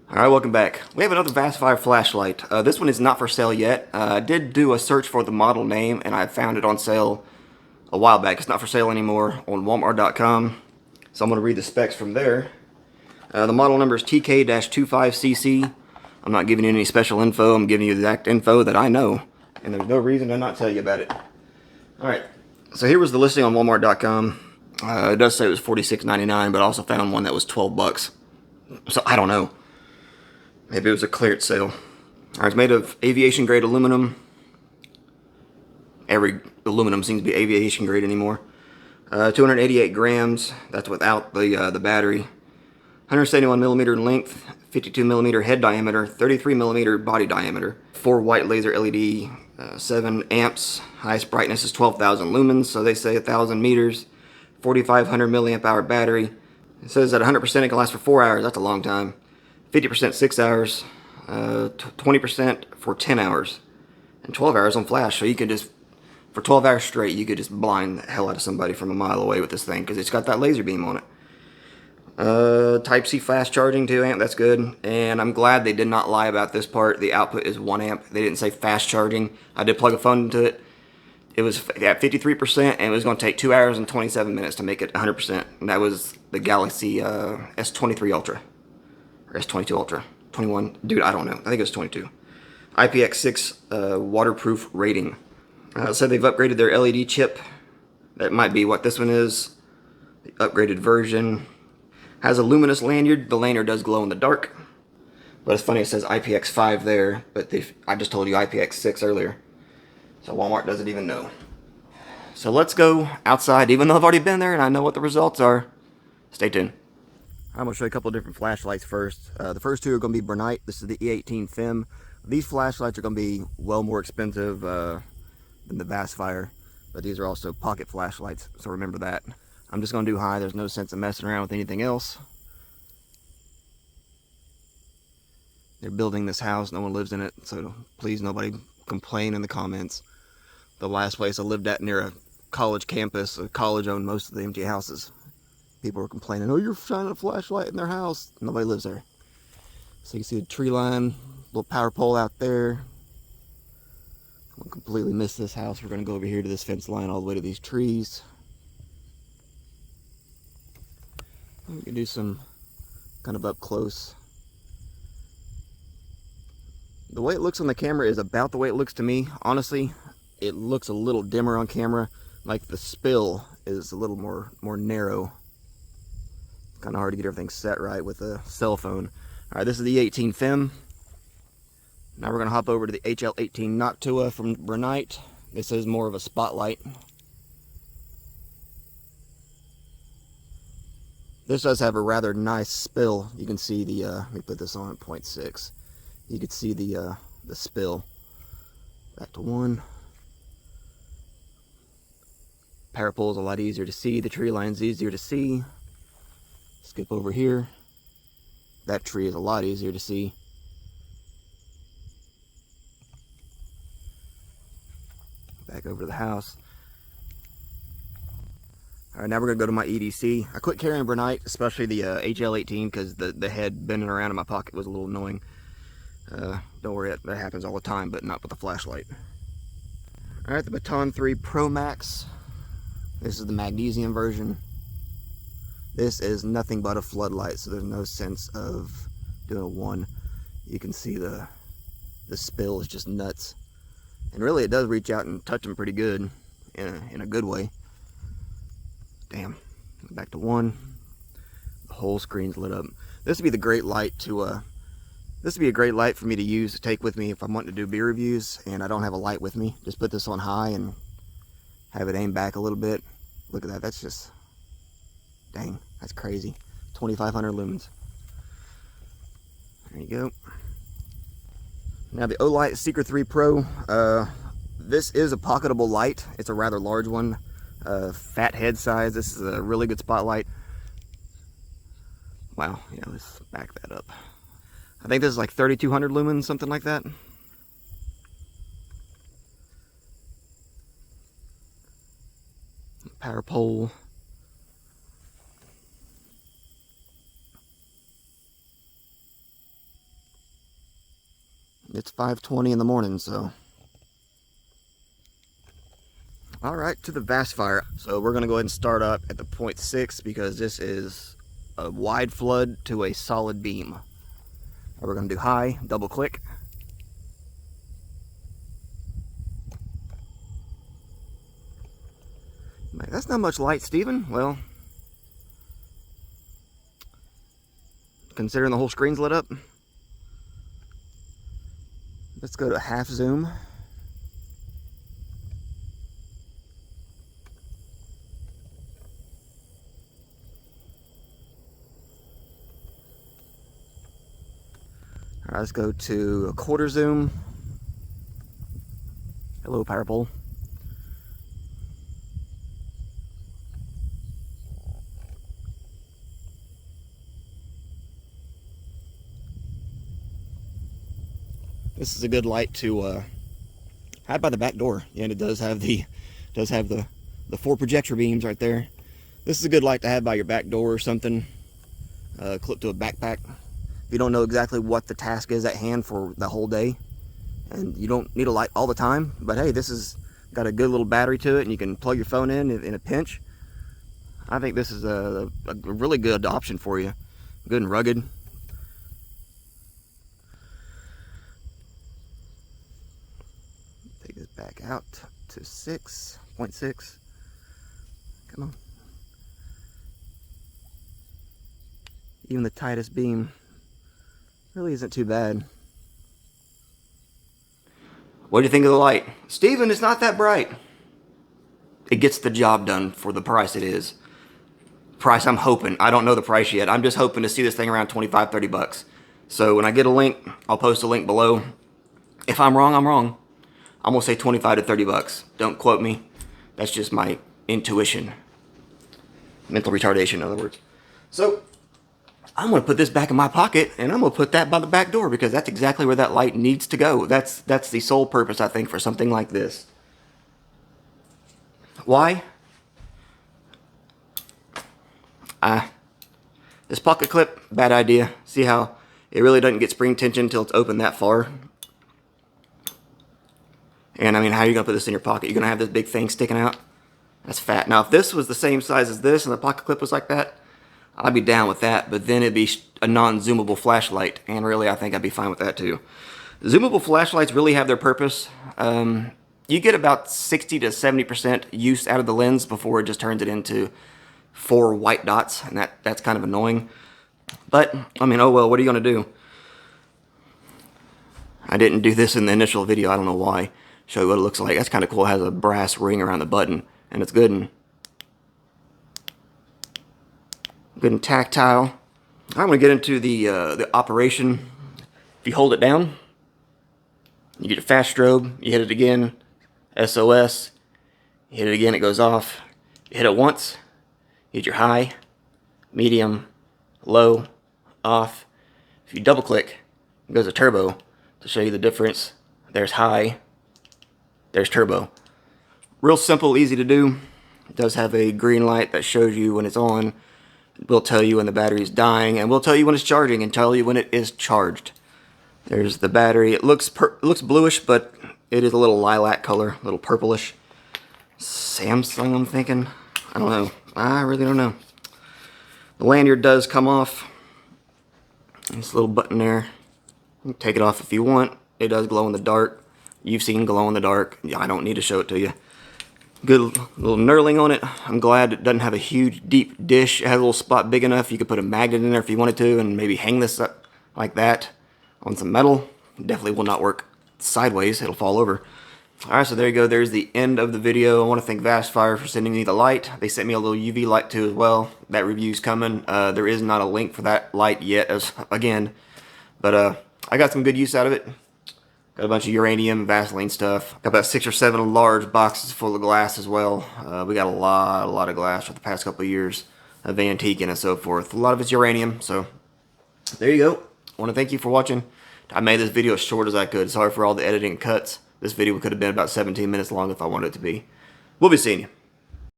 Alright, welcome back. We have another Vastfire flashlight. This one is not for sale yet. I did do a search for the model name and I found it on sale a while back. It's not for sale anymore on Walmart.com. So I'm going to read the specs from there. The model number is TK-25CC. I'm not giving you any special info. I'm giving you the exact info that I know. And there's no reason to not tell you about it. Alright, so here was the listing on Walmart.com. It does say it was $46.99, but I also found one that was 12 bucks. So I don't know. Maybe it was a clearance sale. Alright, it's made of aviation grade aluminum. Every aluminum seems to be aviation grade anymore. 288 grams. That's without the battery. 171 millimeter in length, 52 millimeter head diameter, 33 millimeter body diameter. 4 white laser LED, 7 amps. Highest brightness is 12,000 lumens, so they say 1,000 meters. 4,500 milliamp hour battery. It says at 100% it can last for 4 hours. That's a long time. 50% 6 hours, 20% for 10 hours, and 12 hours on flash. So you can just, for 12 hours straight, you could just blind the hell out of somebody from a mile away with this thing because it's got that laser beam on it. Type-C fast charging, 2 amp, that's good. And I'm glad they did not lie about this part. The output is 1 amp. They didn't say fast charging. I did plug a phone into it. It was at 53%, and it was going to take 2 hours and 27 minutes to make it 100%. And that was the Galaxy S23 Ultra. Or S22 Ultra. 21. Dude, I don't know. I think it was 22. IPX6 waterproof rating. So they've upgraded their LED chip. That might be what this one is. The upgraded version. Has a luminous lanyard. The lanyard does glow in the dark. But it's funny it says IPX5 there. But I just told you IPX6 earlier. So Walmart doesn't even know. So let's go outside. Even though I've already been there and I know what the results are. Stay tuned. I'm going to show you a couple of different flashlights first. The first two are going to be Bernite. This is the E18 FEM. These flashlights are going to be well more expensive than the Vastfire, but these are also pocket flashlights, so remember that. I'm just going to do high. There's no sense of messing around with anything else. They're building this house. No one lives in it, so please nobody complain in the comments. The last place I lived at near a college campus, a college owned most of the empty houses. People were complaining, oh, you're shining a flashlight in their house. Nobody lives there. So you can see the tree line, little power pole out there. We'll completely miss this house. We're going to go over here to this fence line all the way to these trees. We can do some kind of up close. The way it looks on the camera is about the way it looks to me. Honestly, it looks a little dimmer on camera. Like the spill is a little more narrow. Kind of hard to get everything set right with a cell phone. Alright, this is the E18 FEM. Now we're going to hop over to the HL18 Noctua from Bernite. This is more of a spotlight. This does have a rather nice spill. You can see the, let me put this on at 0.6. You can see the spill. Back to 1. Power pole is a lot easier to see. The tree line's easier to see. Skip over here. That tree is a lot easier to see. Back over to the house. Alright, now we're going to go to my EDC. I quit carrying Bernite, especially the HL18, because the head bending around in my pocket was a little annoying. Don't worry, that happens all the time, but not with the flashlight. Alright, the Baton 3 Pro Max. This is the magnesium version. This is nothing but a floodlight, so there's no sense of doing a 1. You can see the spill is just nuts. And really it does reach out and touch them pretty good, in a good way. Damn. Back to 1. The whole screen's lit up. This would be the great light to, this would be a great light for me to use to take with me if I'm wanting to do beer reviews and I don't have a light with me. Just put this on high and have it aim back a little bit. Look at that, that's just, dang, that's crazy. 2,500 lumens. There you go. Now the Olight Secret 3 Pro. This is a pocketable light. It's a rather large one. Fat head size. This is a really good spotlight. Wow, yeah, let's back that up. I think this is like 3,200 lumens, something like that. Power pole. It's 5:20 in the morning, so. Alright, to the Vastfire. So we're going to go ahead and start up at the 0.6 because this is a wide flood to a solid beam. We're going to do high, double click. That's not much light, Steven. Well, considering the whole screen's lit up. Let's go to half zoom. Alright, let's go to a quarter zoom. Hello, power pole. This is a good light to hide by the back door, and it does have the 4 projector beams right there. This is a good light to have by your back door or something, clipped to a backpack. If you don't know exactly what the task is at hand for the whole day, and you don't need a light all the time, but hey, this has got a good little battery to it, and you can plug your phone in a pinch. I think this is a really good option for you. Good and rugged. Take this back out to 6.6. Come on. Even the tightest beam really isn't too bad. What do you think of the light? Steven, it's not that bright. It gets the job done for the price it is. Price I'm hoping. I don't know the price yet. I'm just hoping to see this thing around 25, 30 bucks. So when I get a link, I'll post a link below. If I'm wrong, I'm wrong. I'm gonna say 25 to 30 bucks. Don't quote me. That's just my intuition. Mental retardation, in other words. So I'm gonna put this back in my pocket, and I'm gonna put that by the back door because that's exactly where that light needs to go. That's the sole purpose, I think, for something like this. Why? This pocket clip, bad idea. See how it really doesn't get spring tension until it's open that far? And I mean, how are you gonna put this in your pocket? You're gonna have this big thing sticking out? That's fat. Now, if this was the same size as this and the pocket clip was like that, I'd be down with that, but then it'd be a non-zoomable flashlight, and really I think I'd be fine with that too. Zoomable flashlights really have their purpose. You get about 60 to 70% use out of the lens before it just turns it into 4 white dots, and that's kind of annoying. But, I mean, oh well, what are you gonna do? I didn't do this in the initial video, I don't know why. Show you what it looks like. That's kind of cool. It has a brass ring around the button, and it's good and tactile. I'm going to get into the operation. If you hold it down, you get a fast strobe. You hit it again, SOS. You hit it again, it goes off. You hit it once, you hit your high, medium, low, off. If you double click, it goes to turbo to show you the difference. There's high, there's turbo. Real simple, easy to do. It does have a green light that shows you when it's on. We'll tell you when the battery is dying, and we'll tell you when it's charging and tell you when it is charged. There's the battery. It looks bluish, but it is a little lilac color, a little purplish. Samsung, I'm thinking. I don't know. I really don't know. The lanyard does come off. This little button there. You can take it off if you want. It does glow in the dark. You've seen glow in the dark. Yeah, I don't need to show it to you. Good little knurling on it. I'm glad it doesn't have a huge deep dish. It has a little spot big enough you could put a magnet in there if you wanted to and maybe hang this up like that on some metal. Definitely will not work sideways. It'll fall over. Alright, so there you go. There's the end of the video. I want to thank Vastfire for sending me the light. They sent me a little UV light too as well. That review's coming. There is not a link for that light yet, but I got some good use out of it. Got a bunch of uranium, Vaseline stuff. Got about 6 or 7 large boxes full of glass as well. We got a lot of glass for the past couple of years of antiquing and so forth. A lot of it's uranium, so there you go. I want to thank you for watching. I made this video as short as I could. Sorry for all the editing cuts. This video could have been about 17 minutes long if I wanted it to be. We'll be seeing you.